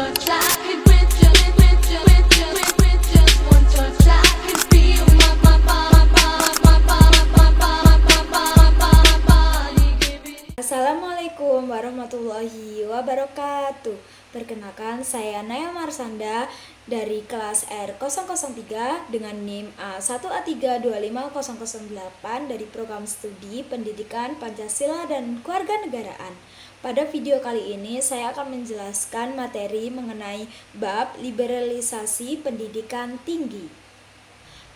touch, I could with just one touch, I could feel my body giving. Assalamualaikum warahmatullahi wabarakatuh. Perkenalkan, saya Naya Marsanda dari kelas R003 dengan NIM A1A3250008 dari program studi Pendidikan Pancasila dan Kewarganegaraan. Pada video kali ini saya akan menjelaskan materi mengenai bab liberalisasi pendidikan tinggi.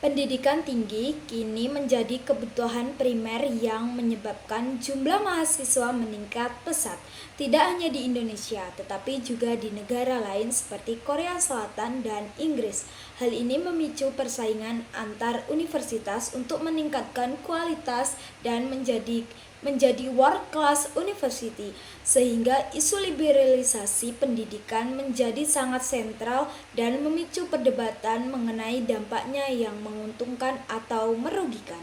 Pendidikan tinggi kini menjadi kebutuhan primer yang menyebabkan jumlah mahasiswa meningkat pesat, tidak hanya di Indonesia, tetapi juga di negara lain seperti Korea Selatan dan Inggris. Hal ini memicu persaingan antar universitas untuk meningkatkan kualitas dan menjadi world class university, sehingga isu liberalisasi pendidikan menjadi sangat sentral dan memicu perdebatan mengenai dampaknya yang menguntungkan atau merugikan.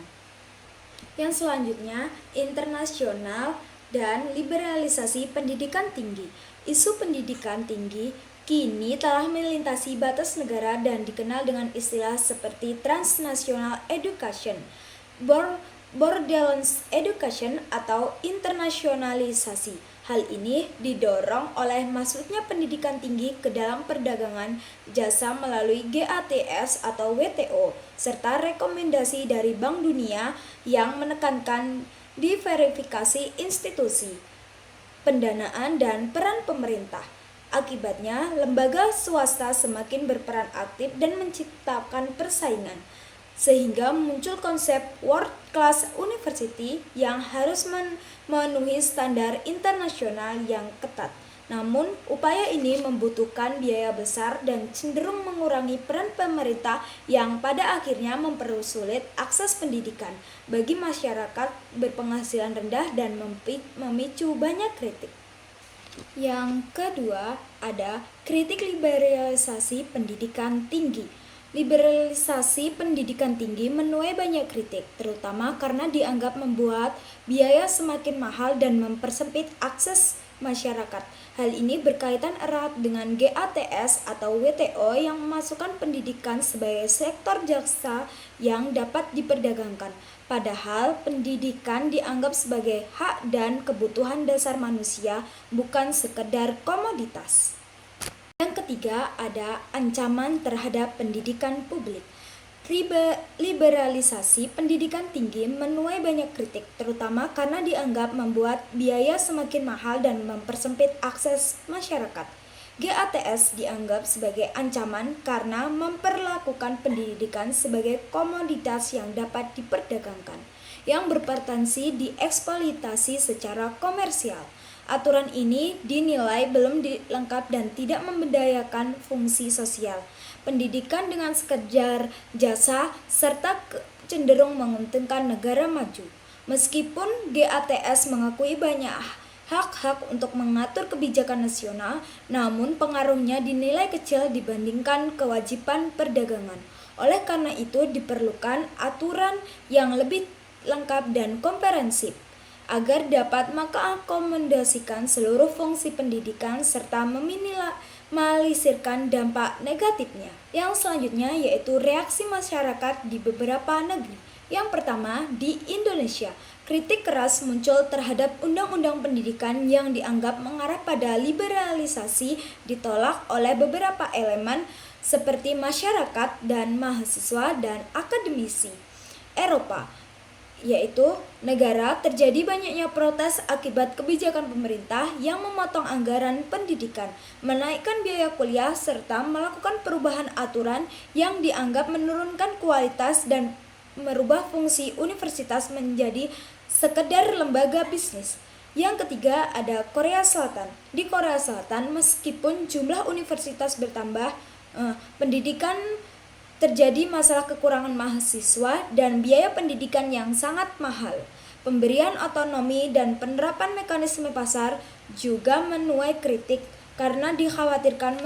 Yang selanjutnya, internasional dan liberalisasi pendidikan tinggi. Isu pendidikan tinggi kini telah melintasi batas negara dan dikenal dengan istilah seperti transnational education, borderless education atau internasionalisasi. Hal ini didorong oleh masuknya pendidikan tinggi ke dalam perdagangan jasa melalui GATS atau WTO, serta rekomendasi dari Bank Dunia yang menekankan diverifikasi institusi, pendanaan, dan peran pemerintah. Akibatnya, lembaga swasta semakin berperan aktif dan menciptakan persaingan, sehingga muncul konsep world class university yang harus memenuhi standar internasional yang ketat. Namun, upaya ini membutuhkan biaya besar dan cenderung mengurangi peran pemerintah yang pada akhirnya mempersulit akses pendidikan bagi masyarakat berpenghasilan rendah dan memicu banyak kritik. Yang kedua, ada kritik liberalisasi pendidikan tinggi. Liberalisasi pendidikan tinggi menuai banyak kritik, terutama karena dianggap membuat biaya semakin mahal dan mempersempit akses masyarakat. Hal ini berkaitan erat dengan GATS atau WTO yang memasukkan pendidikan sebagai sektor jasa yang dapat diperdagangkan. Padahal pendidikan dianggap sebagai hak dan kebutuhan dasar manusia, bukan sekedar komoditas. Yang ketiga, ada ancaman terhadap pendidikan publik. Liberalisasi pendidikan tinggi menuai banyak kritik, terutama karena dianggap membuat biaya semakin mahal dan mempersempit akses masyarakat. GATS dianggap sebagai ancaman karena memperlakukan pendidikan sebagai komoditas yang dapat diperdagangkan, yang berpotensi dieksploitasi secara komersial. Aturan ini dinilai belum lengkap dan tidak memberdayakan fungsi sosial, pendidikan dengan sekedar jasa, serta cenderung menguntungkan negara maju. Meskipun GATS mengakui banyak hak-hak untuk mengatur kebijakan nasional, namun pengaruhnya dinilai kecil dibandingkan kewajiban perdagangan. Oleh karena itu diperlukan aturan yang lebih lengkap dan komprehensif agar dapat mengakomodasikan seluruh fungsi pendidikan serta meminimalisirkan dampak negatifnya. Yang selanjutnya yaitu reaksi masyarakat di beberapa negeri. Yang pertama, di Indonesia, kritik keras muncul terhadap undang-undang pendidikan yang dianggap mengarah pada liberalisasi ditolak oleh beberapa elemen seperti masyarakat dan mahasiswa dan akademisi Eropa, yaitu negara terjadi banyaknya protes akibat kebijakan pemerintah yang memotong anggaran pendidikan, menaikkan biaya kuliah, serta melakukan perubahan aturan yang dianggap menurunkan kualitas dan merubah fungsi universitas menjadi sekedar lembaga bisnis. Yang ketiga ada Korea Selatan. Di Korea Selatan, meskipun jumlah universitas bertambah, pendidikan terjadi masalah kekurangan mahasiswa dan biaya pendidikan yang sangat mahal. Pemberian otonomi dan penerapan mekanisme pasar juga menuai kritik karena dikhawatirkan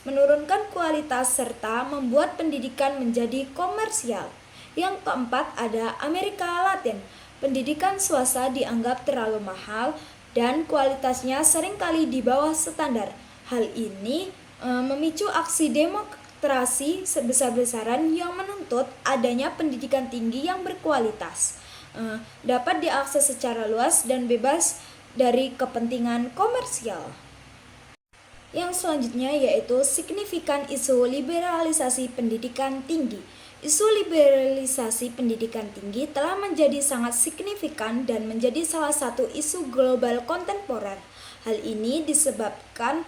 menurunkan kualitas serta membuat pendidikan menjadi komersial. Yang keempat ada Amerika Latin. Pendidikan swasta dianggap terlalu mahal dan kualitasnya seringkali di bawah standar. Hal ini memicu aksi demonstrasi sebesar-besaran yang menuntut adanya pendidikan tinggi yang berkualitas, dapat diakses secara luas dan bebas dari kepentingan komersial. Yang selanjutnya yaitu signifikan isu liberalisasi pendidikan tinggi. Isu liberalisasi pendidikan tinggi telah menjadi sangat signifikan dan menjadi salah satu isu global kontemporer. Hal ini disebabkan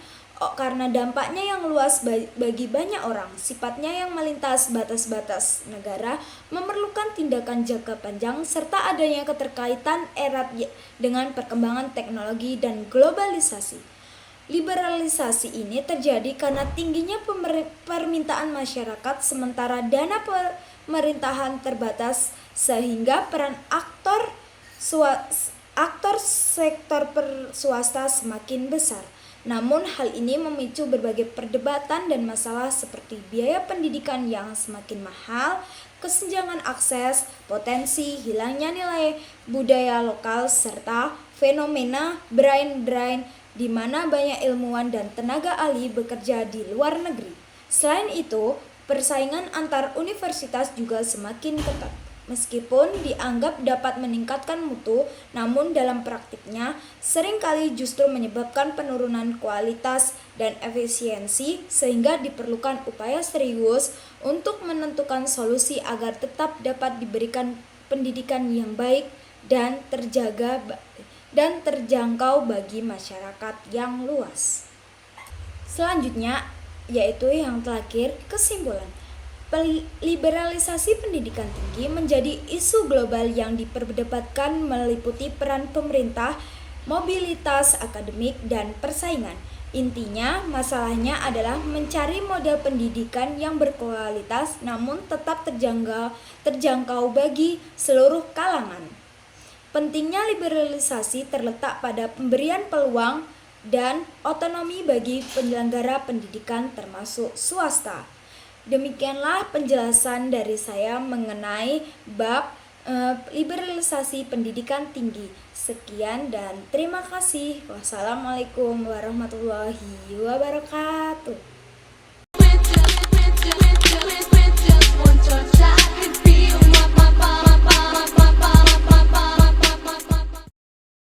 karena dampaknya yang luas bagi banyak orang, sifatnya yang melintas batas-batas negara, memerlukan tindakan jangka panjang, serta adanya keterkaitan erat dengan perkembangan teknologi dan globalisasi. Liberalisasi ini terjadi karena tingginya permintaan masyarakat sementara dana pemerintahan terbatas sehingga peran aktor sektor swasta semakin besar. Namun hal ini memicu berbagai perdebatan dan masalah seperti biaya pendidikan yang semakin mahal, kesenjangan akses, potensi hilangnya nilai budaya lokal, serta fenomena brain drain di mana banyak ilmuwan dan tenaga ahli bekerja di luar negeri. Selain itu, persaingan antar universitas juga semakin ketat. Meskipun dianggap dapat meningkatkan mutu, namun dalam praktiknya seringkali justru menyebabkan penurunan kualitas dan efisiensi sehingga diperlukan upaya serius untuk menentukan solusi agar tetap dapat diberikan pendidikan yang baik dan terjangkau bagi masyarakat yang luas. Selanjutnya yaitu yang terakhir, kesimpulan. Liberalisasi pendidikan tinggi menjadi isu global yang diperdebatkan meliputi peran pemerintah, mobilitas akademik, dan persaingan. Intinya, masalahnya adalah mencari model pendidikan yang berkualitas namun tetap terjangkau bagi seluruh kalangan. Pentingnya liberalisasi terletak pada pemberian peluang dan otonomi bagi penyelenggara pendidikan termasuk swasta. Demikianlah penjelasan dari saya mengenai bab liberalisasi pendidikan tinggi. Sekian dan terima kasih. Wassalamualaikum warahmatullahi wabarakatuh.